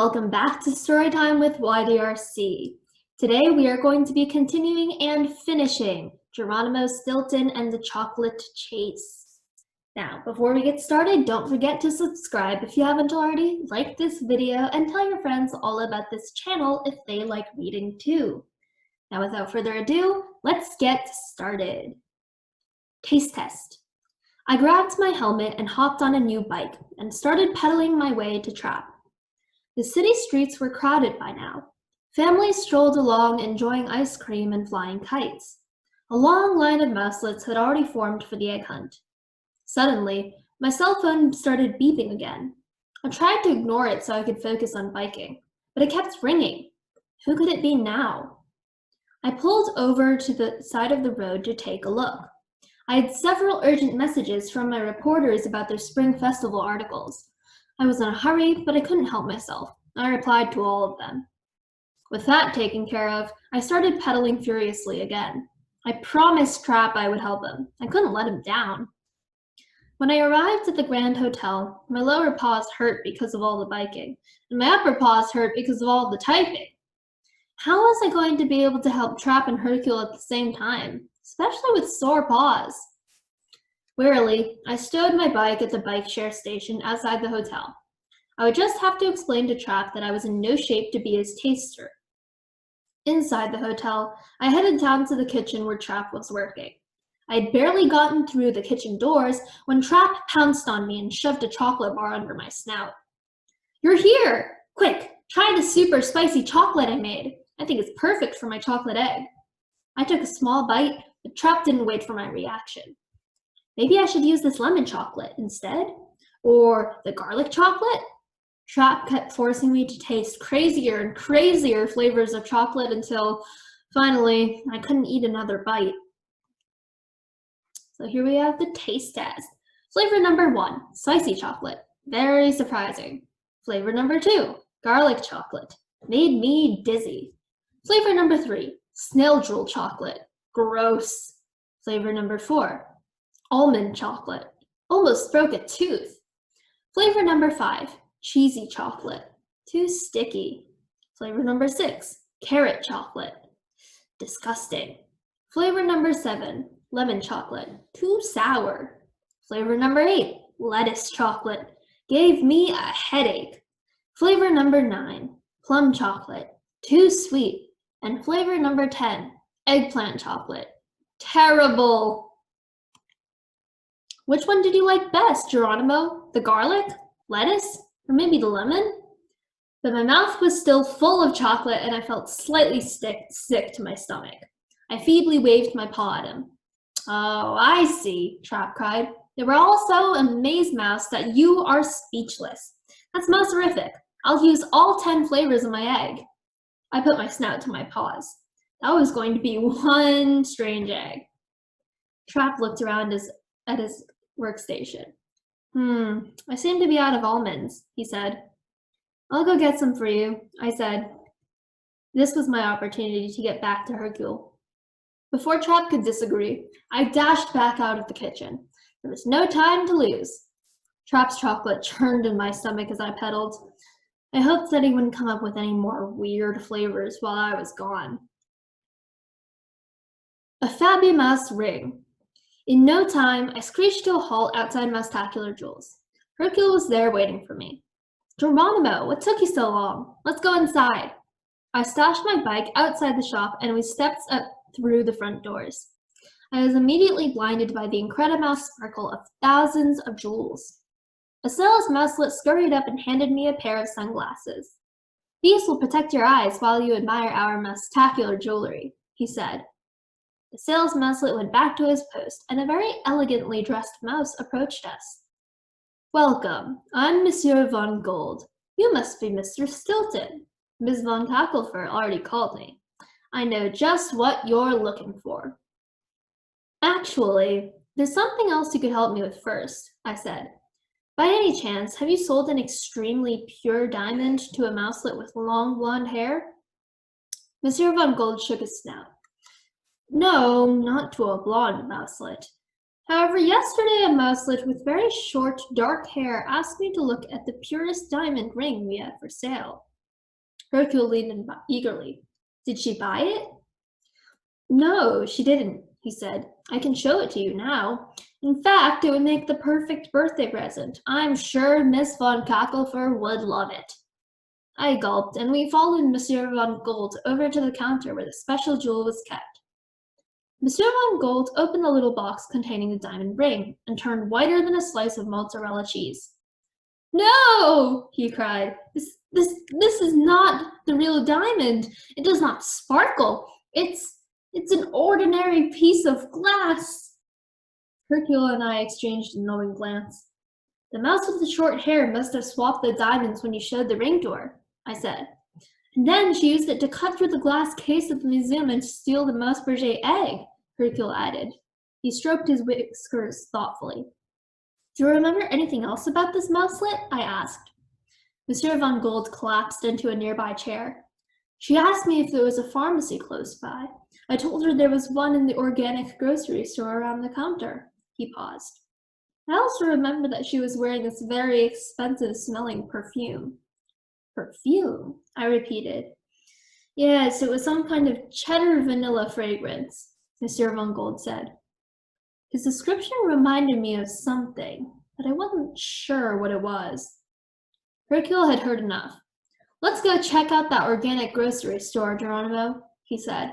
welcome back to Storytime with YDRC. Today we are going to be continuing and finishing Geronimo Stilton and the Chocolate Chase. Now, before we get started, don't forget to subscribe if you haven't already, like this video, and tell your friends all about this channel if they like reading too. Now, without further ado, let's get started. Taste test. I grabbed my helmet and hopped on a new bike and started pedaling my way to Trap. The city streets were crowded by now. Families strolled along enjoying ice cream and flying kites. A long line of mouselets had already formed for the egg hunt. Suddenly, my cell phone started beeping again. I tried to ignore it so I could focus on biking, but it kept ringing. Who could it be now? I pulled over to the side of the road to take a look. I had several urgent messages from my reporters about their spring festival articles. I was in a hurry, but I couldn't help myself. I replied to all of them. With that taken care of, I started pedaling furiously again. I promised Trap I would help him. I couldn't let him down. When I arrived at the Grand Hotel, my lower paws hurt because of all the biking, and my upper paws hurt because of all the typing. How was I going to be able to help Trap and Hercule at the same time, especially with sore paws? Wearily, I stowed my bike at the bike share station outside the hotel. I would just have to explain to Trap that I was in no shape to be his taster. Inside the hotel, I headed down to the kitchen where Trap was working. I had barely gotten through the kitchen doors when Trap pounced on me and shoved a chocolate bar under my snout. "You're here! Quick, try the super spicy chocolate I made. I think it's perfect for my chocolate egg." I took a small bite, but Trap didn't wait for my reaction. Maybe I should use this lemon chocolate instead? Or the garlic chocolate? Trap kept forcing me to taste crazier and crazier flavors of chocolate until, finally, I couldn't eat another bite. So here we have the taste test. Flavor number 1, spicy chocolate. Very surprising. Flavor number 2, garlic chocolate. Made me dizzy. Flavor number 3, snail drool chocolate. Gross. Flavor number 4, almond chocolate. Almost broke a tooth. Flavor number 5, cheesy chocolate. Too sticky. Flavor number 6, carrot chocolate. Disgusting. Flavor number 7, lemon chocolate. Too sour. Flavor number 8, lettuce chocolate. Gave me a headache. Flavor number 9, plum chocolate. Too sweet. And flavor number 10, eggplant chocolate. Terrible. Which one did you like best, Geronimo? The garlic, lettuce, or maybe the lemon? But my mouth was still full of chocolate and I felt slightly sick to my stomach. I feebly waved my paw at him. "Oh, I see," Trap cried. "They were all so amazed, Mouse, that you are speechless. That's mouserific. I'll use all 10 flavors of my egg." I put my snout to my paws. That was going to be one strange egg. Trap looked around at his workstation. I seem to be out of almonds," he said. "I'll go get some for you," I said. This was my opportunity to get back to Hercule. Before Trap could disagree, I dashed back out of the kitchen. There was no time to lose. Trap's chocolate churned in my stomach as I pedaled. I hoped that he wouldn't come up with any more weird flavors while I was gone. A FABUMOUSE ring. In no time, I screeched to a halt outside Moustacular Jewels. Hercule was there waiting for me. "Geronimo, what took you so long? Let's go inside." I stashed my bike outside the shop and we stepped up through the front doors. I was immediately blinded by the incredible sparkle of thousands of jewels. A sales mouselet scurried up and handed me a pair of sunglasses. "These will protect your eyes while you admire our Moustacular jewelry," he said. The sales mouselet went back to his post, and a very elegantly dressed mouse approached us. "Welcome. I'm Monsieur Von Gold. You must be Mr. Stilton. Ms. Von Cacklefur already called me. I know just what you're looking for." "Actually, there's something else you could help me with first," I said. "By any chance, have you sold an extremely pure diamond to a mouselet with long blonde hair?" Monsieur Von Gold shook his snout. "No, not to a blonde mouselet. However, yesterday a mouselet with very short, dark hair asked me to look at the purest diamond ring we have for sale. Hercule leaned in eagerly. Did she buy it? No, she didn't, he said. I can show it to you now. In fact, it would make the perfect birthday present. I'm sure Miss von Cacklefur would love it. I gulped, and we followed Monsieur von Gold over to the counter where the special jewel was kept. Monsieur von Gold opened the little box containing the diamond ring and turned whiter than a slice of mozzarella cheese. No, he cried. This is not the real diamond. It does not sparkle. It's an ordinary piece of glass. Hercule and I exchanged a knowing glance. The mouse with the short hair must have swapped the diamonds when you showed the ring to her, I said. And then she used it to cut through the glass case of the museum and steal the Mousebergé Egg, Hercule added. He stroked his whiskers thoughtfully. Do you remember anything else about this mouselet? I asked. Monsieur von Gold collapsed into a nearby chair. She asked me if there was a pharmacy close by. I told her there was one in the organic grocery store around the counter. He paused. I also remember that she was wearing this very expensive-smelling perfume. Perfume? I repeated. Yes, it was some kind of cheddar vanilla fragrance, Monsieur von Gold said. His description reminded me of something, but I wasn't sure what it was. Hercule had heard enough. Let's go check out that organic grocery store, Geronimo, he said.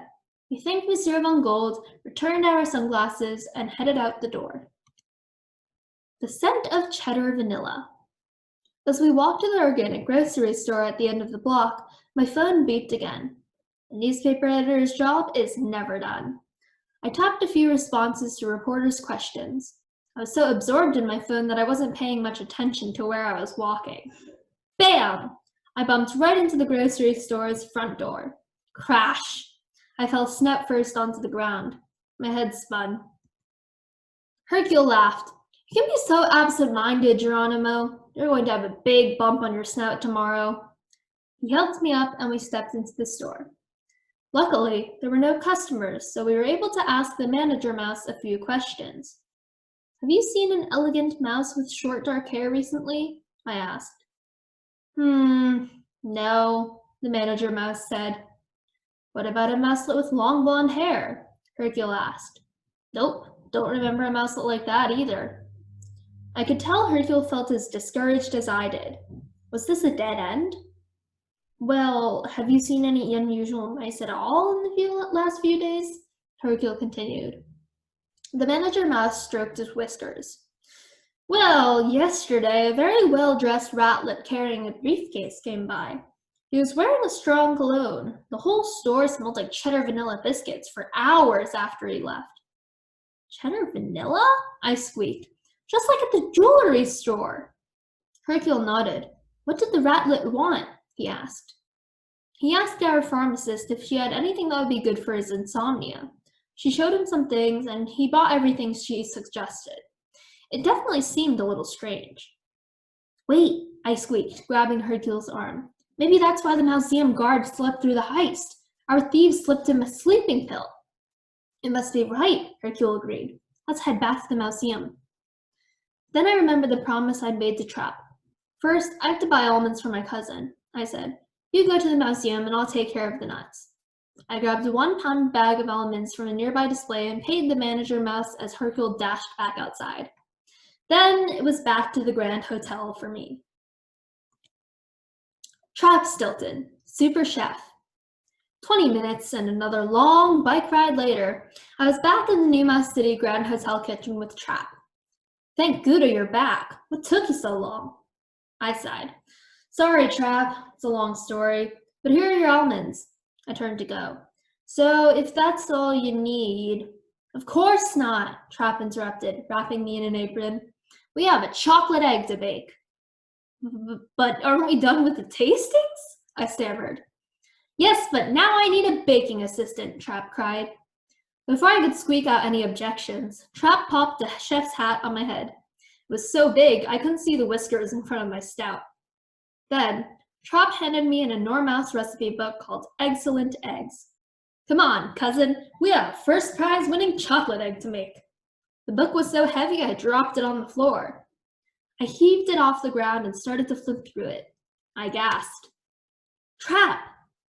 We thanked Monsieur von Gold, returned our sunglasses, and headed out the door. The scent of cheddar vanilla. As we walked to the organic grocery store at the end of the block, my phone beeped again. The newspaper editor's job is never done. I tapped a few responses to reporters' questions. I was so absorbed in my phone that I wasn't paying much attention to where I was walking. Bam! I bumped right into the grocery store's front door. Crash! I fell snap first onto the ground. My head spun. Hercule laughed. You can be so absent-minded, Geronimo. You're going to have a big bump on your snout tomorrow. He helped me up and we stepped into the store. Luckily, there were no customers, so we were able to ask the manager mouse a few questions. Have you seen an elegant mouse with short dark hair recently? I asked. No, the manager mouse said. What about a mouselet with long blonde hair? Hercule asked. Nope, don't remember a mouselet like that either. I could tell Hercule felt as discouraged as I did. Was this a dead end? Well, have you seen any unusual mice at all in the last few days? Hercule continued. The manager mouse stroked his whiskers. Well, yesterday, a very well-dressed ratlet carrying a briefcase came by. He was wearing a strong cologne. The whole store smelled like cheddar vanilla biscuits for hours after he left. Cheddar vanilla? I squeaked. Just like at the jewelry store. Hercule nodded. What did the ratlet want? He asked. He asked our pharmacist if she had anything that would be good for his insomnia. She showed him some things, and he bought everything she suggested. It definitely seemed a little strange. Wait, I squeaked, grabbing Hercule's arm. Maybe that's why the museum guard slept through the heist. Our thieves slipped him a sleeping pill. It must be right, Hercule agreed. Let's head back to the museum. Then I remembered the promise I'd made to Trap. First, I have to buy almonds for my cousin, I said. You go to the museum and I'll take care of the nuts. I grabbed a 1-pound bag of almonds from a nearby display and paid the manager mouse as Hercule dashed back outside. Then it was back to the Grand Hotel for me. Trap Stilton, super chef. 20 minutes and another long bike ride later, I was back in the New Mouse City Grand Hotel kitchen with Trap. Thank Gouda you're back. What took you so long? I sighed. Sorry, Trap. It's a long story, but here are your almonds. I turned to go. So if that's all you need... Of course not, Trap interrupted, wrapping me in an apron. We have a chocolate egg to bake. But aren't we done with the tastings? I stammered. Yes, but now I need a baking assistant, Trap cried. Before I could squeak out any objections, Trap popped the chef's hat on my head. It was so big I couldn't see the whiskers in front of my snout. Then, Trap handed me an enormous recipe book called Excellent Eggs. Come on, cousin, we have a first prize winning chocolate egg to make. The book was so heavy I dropped it on the floor. I heaved it off the ground and started to flip through it. I gasped. Trap!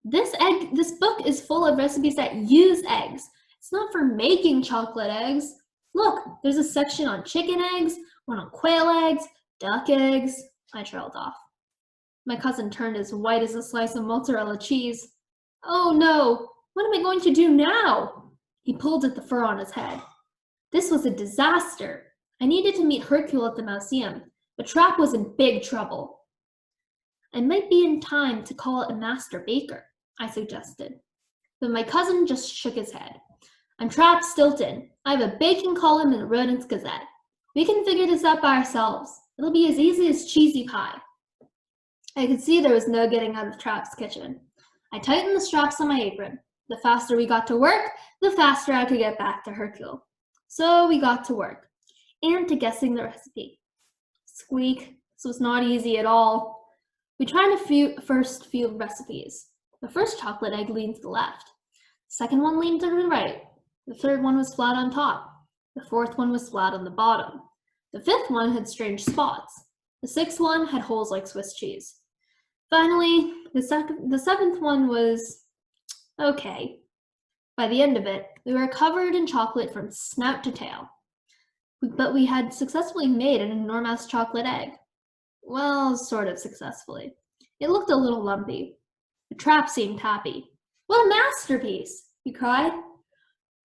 This book is full of recipes that use eggs. It's not for making chocolate eggs. Look, there's a section on chicken eggs, one on quail eggs, duck eggs. I trailed off. My cousin turned as white as a slice of mozzarella cheese. Oh no, what am I going to do now? He pulled at the fur on his head. This was a disaster. I needed to meet Hercule at the Mauseum, but Trap was in big trouble. I might be in time to call a master baker, I suggested. But my cousin just shook his head. I'm Trap Stilton. I have a baking column in the Rodents Gazette. We can figure this out by ourselves. It'll be as easy as cheesy pie. I could see there was no getting out of Trap's kitchen. I tightened the straps on my apron. The faster we got to work, the faster I could get back to Hercule. So we got to work, and to guessing the recipe. Squeak, this was not easy at all. We tried the first few recipes. The first chocolate egg leaned to the left. The second one leaned to the right. The third one was flat on top. The fourth one was flat on the bottom. The fifth one had strange spots. The sixth one had holes like Swiss cheese. Finally, the seventh one was okay. By the end of it, we were covered in chocolate from snout to tail. But we had successfully made an enormous chocolate egg. Well, sort of successfully. It looked a little lumpy. The Trap seemed happy. What a masterpiece, he cried.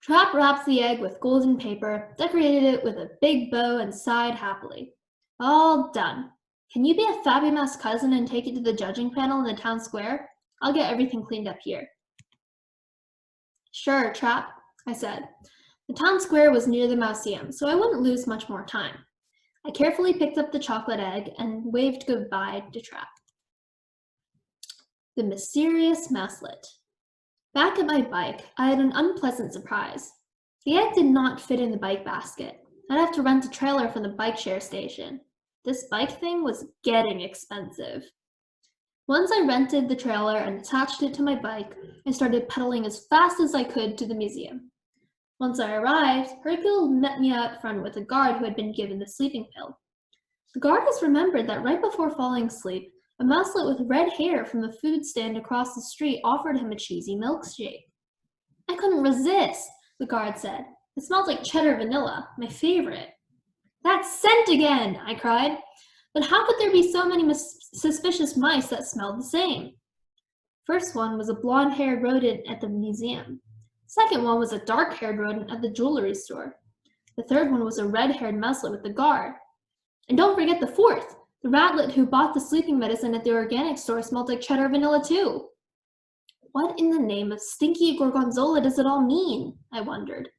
Trap wrapped the egg with golden paper, decorated it with a big bow, and sighed happily. All done. Can you be a FABUMOUSE cousin and take it to the judging panel in the town square? I'll get everything cleaned up here. Sure, Trap, I said. The town square was near the Mauseum, so I wouldn't lose much more time. I carefully picked up the chocolate egg and waved goodbye to Trap. The mysterious Mouselet. Back at my bike, I had an unpleasant surprise. The egg did not fit in the bike basket. I'd have to rent a trailer from the bike share station. This bike thing was getting expensive. Once I rented the trailer and attached it to my bike, I started pedaling as fast as I could to the museum. Once I arrived, Hercule met me out front with a guard who had been given the sleeping pill. The guard has remembered that right before falling asleep, a mouselet with red hair from the food stand across the street offered him a cheesy milkshake. I couldn't resist, the guard said. It smelled like cheddar vanilla, my favorite. That scent again, I cried. But how could there be so many suspicious mice that smelled the same? First one was a blonde-haired rodent at the museum. Second one was a dark-haired rodent at the jewelry store. The third one was a red-haired mouselet with the guard. And don't forget the fourth. The ratlet who bought the sleeping medicine at the organic store smelled like cheddar vanilla too. What in the name of stinky gorgonzola does it all mean? I wondered.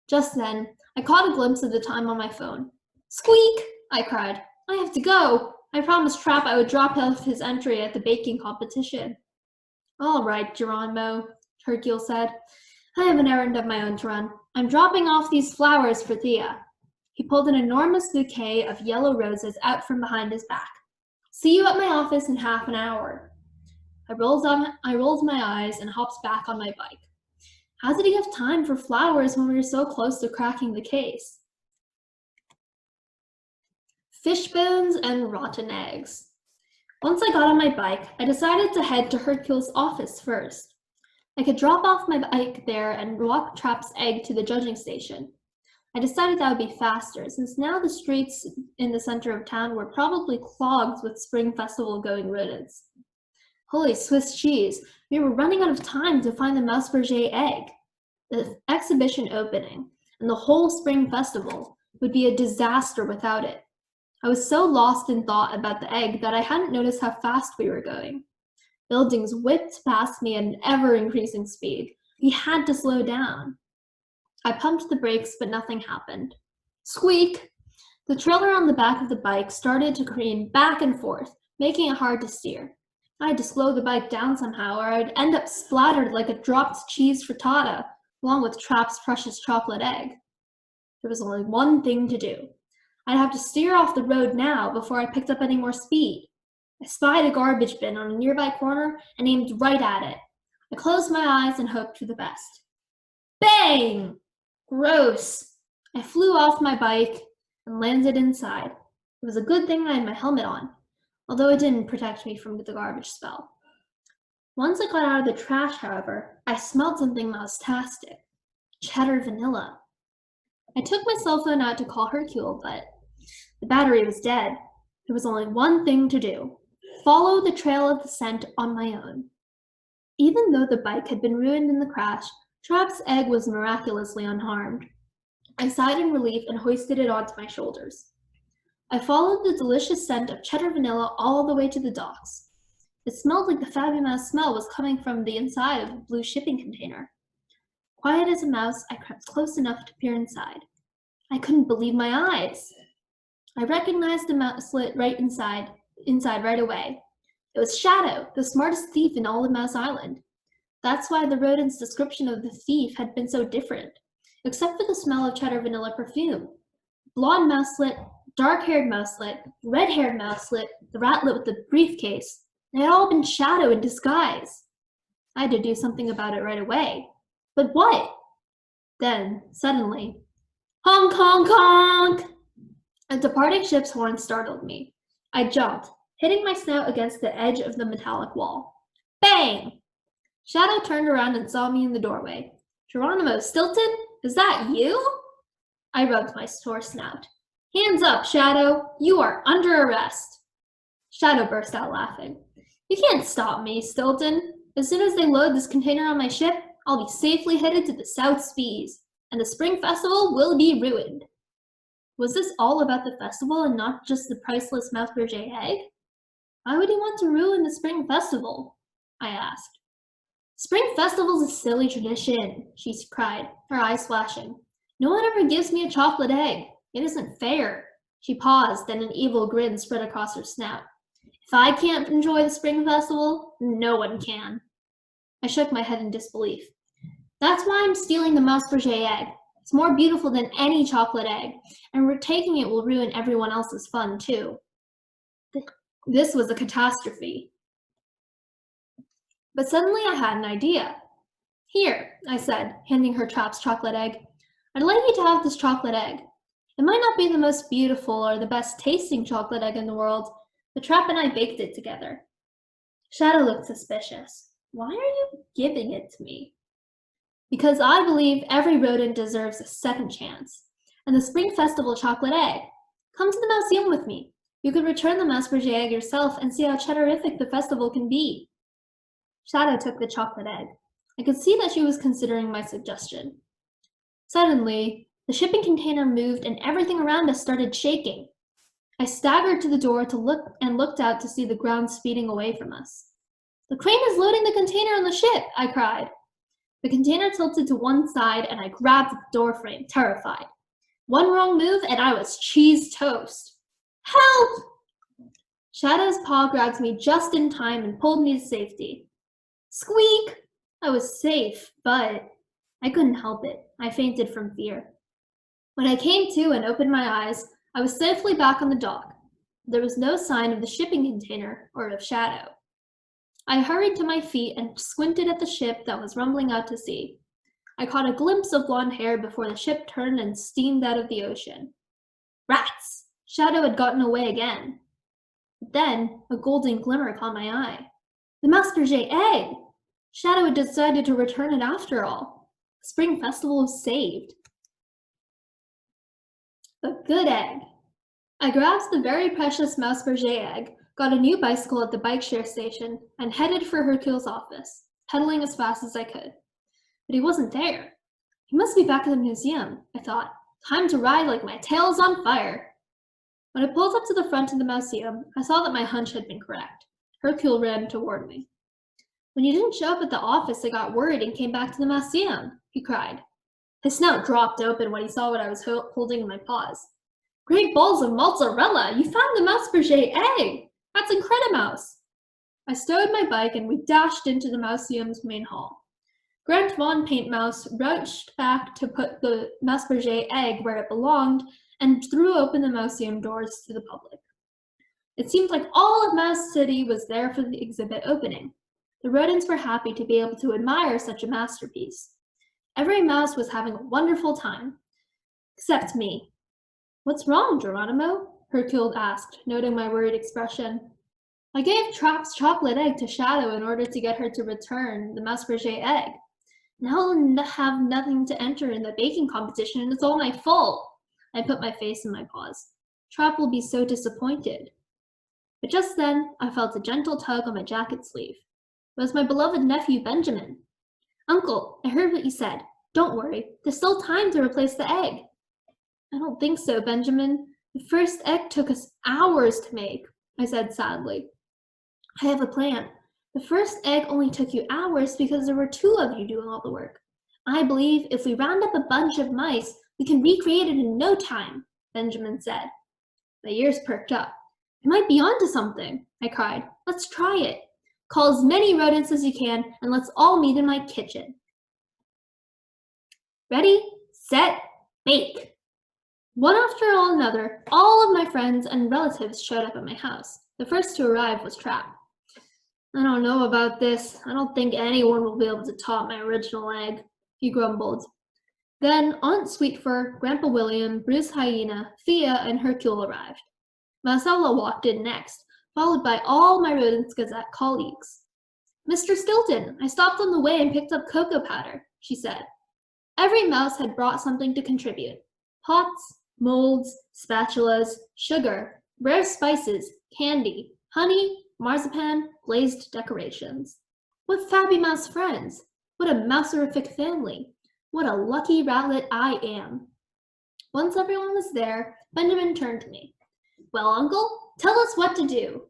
Just then, I caught a glimpse of the time on my phone. Squeak! I cried. I have to go. I promised Trap I would drop off his entry at the baking competition. All right, Geronimo, Hercule said. I have an errand of my own to run. I'm dropping off these flowers for Thea. He pulled an enormous bouquet of yellow roses out from behind his back. See you at my office in half an hour. I rolled my eyes and hopped back on my bike. How did he have time for flowers when we were so close to cracking the case? Fish bones and rotten eggs. Once I got on my bike, I decided to head to Hercule's office first. I could drop off my bike there and walk Trap's egg to the judging station. I decided that would be faster, since now the streets in the center of town were probably clogged with Spring Festival-going rodents. Holy Swiss cheese, we were running out of time to find the Mousebergé Egg. The exhibition opening, and the whole Spring Festival, would be a disaster without it. I was so lost in thought about the egg that I hadn't noticed how fast we were going. Buildings whipped past me at an ever-increasing speed. We had to slow down. I pumped the brakes, but nothing happened. Squeak! The trailer on the back of the bike started to careen back and forth, making it hard to steer. I had to slow the bike down somehow, or I'd end up splattered like a dropped cheese frittata, along with Trap's precious chocolate egg. There was only one thing to do. I'd have to steer off the road now before I picked up any more speed. I spied a garbage bin on a nearby corner and aimed right at it. I closed my eyes and hoped for the best. Bang! Gross! I flew off my bike and landed inside. It was a good thing I had my helmet on, although it didn't protect me from the garbage smell. Once I got out of the trash, however, I smelled something mouse-tastic. Cheddar vanilla. I took my cell phone out to call Hercule, but the battery was dead. There was only one thing to do: follow the trail of the scent on my own. Even though the bike had been ruined in the crash, Trap's egg was miraculously unharmed. I sighed in relief and hoisted it onto my shoulders. I followed the delicious scent of cheddar vanilla all the way to the docks. It smelled like the FABUMOUSE smell was coming from the inside of the blue shipping container. Quiet as a mouse, I crept close enough to peer inside. I couldn't believe my eyes. I recognized the mouselet right inside right away. It was Shadow, the smartest thief in all of Mouse Island. That's why the rodent's description of the thief had been so different, except for the smell of cheddar vanilla perfume. Blonde mouselet, dark-haired mouselet, red-haired mouselet, the ratlet with the briefcase. They had all been Shadow in disguise. I had to do something about it right away. But what? Then, suddenly, honk, honk, honk! A departing ship's horn startled me. I jumped, hitting my snout against the edge of the metallic wall. Bang! Shadow turned around and saw me in the doorway. Geronimo Stilton, is that you? I rubbed my sore snout. Hands up, Shadow! You are under arrest! Shadow burst out laughing. You can't stop me, Stilton. As soon as they load this container on my ship, I'll be safely headed to the South Seas, and the Spring Festival will be ruined. Was this all about the festival and not just the priceless Mousebergé Egg? Why would he want to ruin the Spring Festival? I asked. Spring Festival's a silly tradition, she cried, her eyes flashing. No one ever gives me a chocolate egg. It isn't fair. She paused, then an evil grin spread across her snout. If I can't enjoy the Spring Festival, no one can. I shook my head in disbelief. That's why I'm stealing the Mousebergé Egg. It's more beautiful than any chocolate egg, and taking it will ruin everyone else's fun, too. This was a catastrophe. But suddenly I had an idea. Here, I said, handing her Trap's chocolate egg. I'd like you to have this chocolate egg. It might not be the most beautiful or the best tasting chocolate egg in the world, but Trap and I baked it together. Shadow looked suspicious. Why are you giving it to me? Because I believe every rodent deserves a second chance. And the Spring Festival chocolate egg. Come to the museum with me. You could return the Mousebergé Egg yourself and see how cheddarific the festival can be. Shadow took the chocolate egg. I could see that she was considering my suggestion. Suddenly, the shipping container moved and everything around us started shaking. I staggered to the door to looked out to see the ground speeding away from us. The crane is loading the container on the ship, I cried. The container tilted to one side and I grabbed the door frame, terrified. One wrong move and I was cheese toast. Help! Shadow's paw grabbed me just in time and pulled me to safety. Squeak! I was safe, but I couldn't help it. I fainted from fear. When I came to and opened my eyes, I was safely back on the dock. There was no sign of the shipping container or of Shadow. I hurried to my feet and squinted at the ship that was rumbling out to sea. I caught a glimpse of blonde hair before the ship turned and steamed out of the ocean. Rats! Shadow had gotten away again. But then, a golden glimmer caught my eye. The Mousebergé Egg! Shadow had decided to return it after all. The Spring Festival was saved. A good egg. I grabbed the very precious Mousebergé Egg, got a new bicycle at the bike share station, and headed for Hercule's office, pedaling as fast as I could. But he wasn't there. He must be back at the museum, I thought. Time to ride like my tail is on fire. When I pulled up to the front of the museum, I saw that my hunch had been correct. Hercule ran toward me. When you didn't show up at the office, I got worried and came back to the museum, he cried. His snout dropped open when he saw what I was holding in my paws. Great balls of mozzarella! You found the Mousebergé Egg! That's Incredimouse! I stowed my bike and we dashed into the museum's main hall. Grant Von Paintmouse rushed back to put the Mousebergé Egg where it belonged and threw open the museum doors to the public. It seemed like all of Mouse City was there for the exhibit opening. The rodents were happy to be able to admire such a masterpiece. Every mouse was having a wonderful time, except me. What's wrong, Geronimo? Hercule asked, noting my worried expression. I gave Trap's chocolate egg to Shadow in order to get her to return the Mousebergé egg. Now I'll have nothing to enter in the baking competition, and it's all my fault. I put my face in my paws. Trap will be so disappointed. But just then, I felt a gentle tug on my jacket sleeve. It was my beloved nephew, Benjamin. Uncle, I heard what you said. Don't worry, there's still time to replace the egg. I don't think so, Benjamin. The first egg took us hours to make, I said sadly. I have a plan. The first egg only took you hours because there were 2 of you doing all the work. I believe if we round up a bunch of mice, we can recreate it in no time, Benjamin said. My ears perked up. I might be onto something, I cried. Let's try it. Call as many rodents as you can, and let's all meet in my kitchen. Ready, set, bake. One after another, all of my friends and relatives showed up at my house. The first to arrive was Trap. I don't know about this. I don't think anyone will be able to top my original egg, he grumbled. Then Aunt Sweetfur, Grandpa William, Bruce Hyena, Thea, and Hercule arrived. Marcella walked in next, followed by all my Rodents Gazette colleagues. Mr. Stilton, I stopped on the way and picked up cocoa powder, she said. Every mouse had brought something to contribute. Pots, molds, spatulas, sugar, rare spices, candy, honey, marzipan, glazed decorations. What FABUMOUSE friends! What a mouserific family! What a lucky ratlet I am! Once everyone was there, Benjamin turned to me. Well, Uncle, tell us what to do.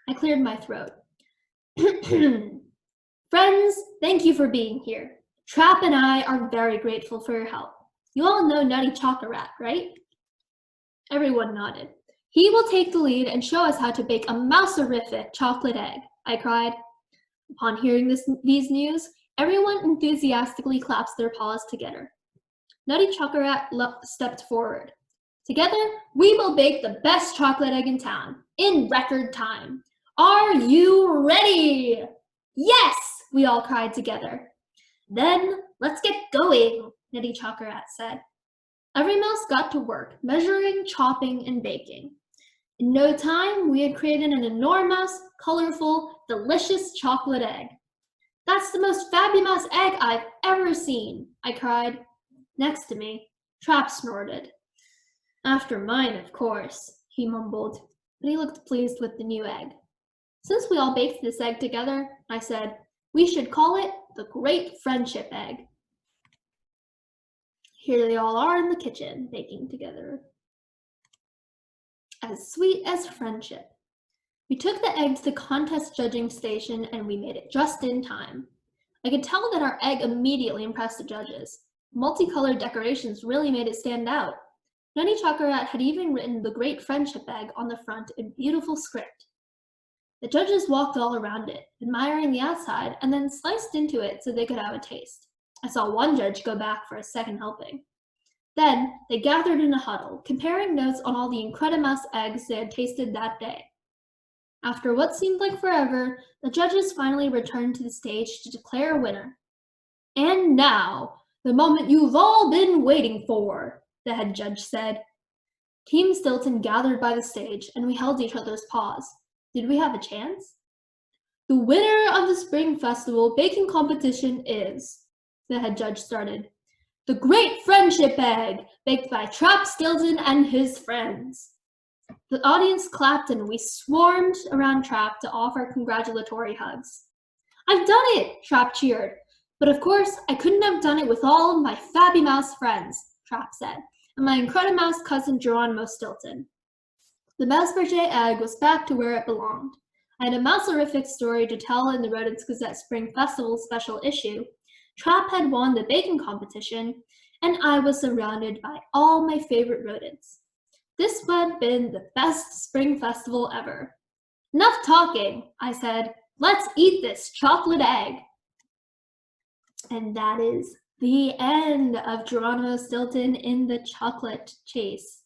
I cleared my throat. Friends, thank you for being here. Trap and I are very grateful for your help. You all know Nutty Chocolate, right? Everyone nodded. He will take the lead and show us how to bake a mouserific chocolate egg, I cried. Upon hearing these news, everyone enthusiastically claps their paws together. Nutty Chocolate stepped forward. Together, we will bake the best chocolate egg in town, in record time. Are you ready? Yes, we all cried together. Then, let's get going, Nutty Chocolate said. Every mouse got to work, measuring, chopping, and baking. In no time, we had created an enormous, colorful, delicious chocolate egg. That's the most FABUMOUSE egg I've ever seen, I cried. Next to me, Trap snorted. After mine, of course, he mumbled, but he looked pleased with the new egg. Since we all baked this egg together, I said, we should call it the Great Friendship Egg. Here they all are in the kitchen, baking together. As sweet as friendship. We took the egg to the contest judging station and we made it just in time. I could tell that our egg immediately impressed the judges. Multicolored decorations really made it stand out. Nutty Chocolate had even written the Great Friendship Egg on the front in beautiful script. The judges walked all around it, admiring the outside, and then sliced into it so they could have a taste. I saw one judge go back for a second helping. Then they gathered in a huddle, comparing notes on all the Incredimouse eggs they had tasted that day. After what seemed like forever, the judges finally returned to the stage to declare a winner. And now, the moment you've all been waiting for, the head judge said. Team Stilton gathered by the stage, and we held each other's paws. Did we have a chance? The winner of the Spring Festival baking competition is, the head judge started, the Great Friendship Egg, baked by Trap Stilton and his friends. The audience clapped and we swarmed around Trap to offer congratulatory hugs. I've done it, Trap cheered. But of course, I couldn't have done it with all of my FABUMOUSE friends, Trap said, and my Incredimouse cousin Geronimo Stilton. The Mousebergé Egg was back to where it belonged. I had a mouserific story to tell in the Rodents Gazette Spring Festival special issue. Trap had won the baking competition, and I was surrounded by all my favorite rodents. This had been the best spring festival ever. Enough talking, I said. Let's eat this chocolate egg. And that is the end of Geronimo Stilton in the Chocolate Chase.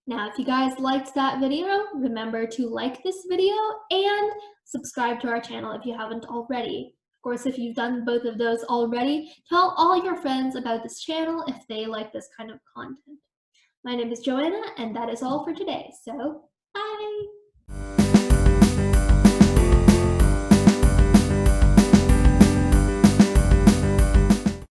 Now, if you guys liked that video, remember to like this video and subscribe to our channel if you haven't already. Of course, if you've done both of those already, tell all your friends about this channel if they like this kind of content. My name is Joanna, and that is all for today. So,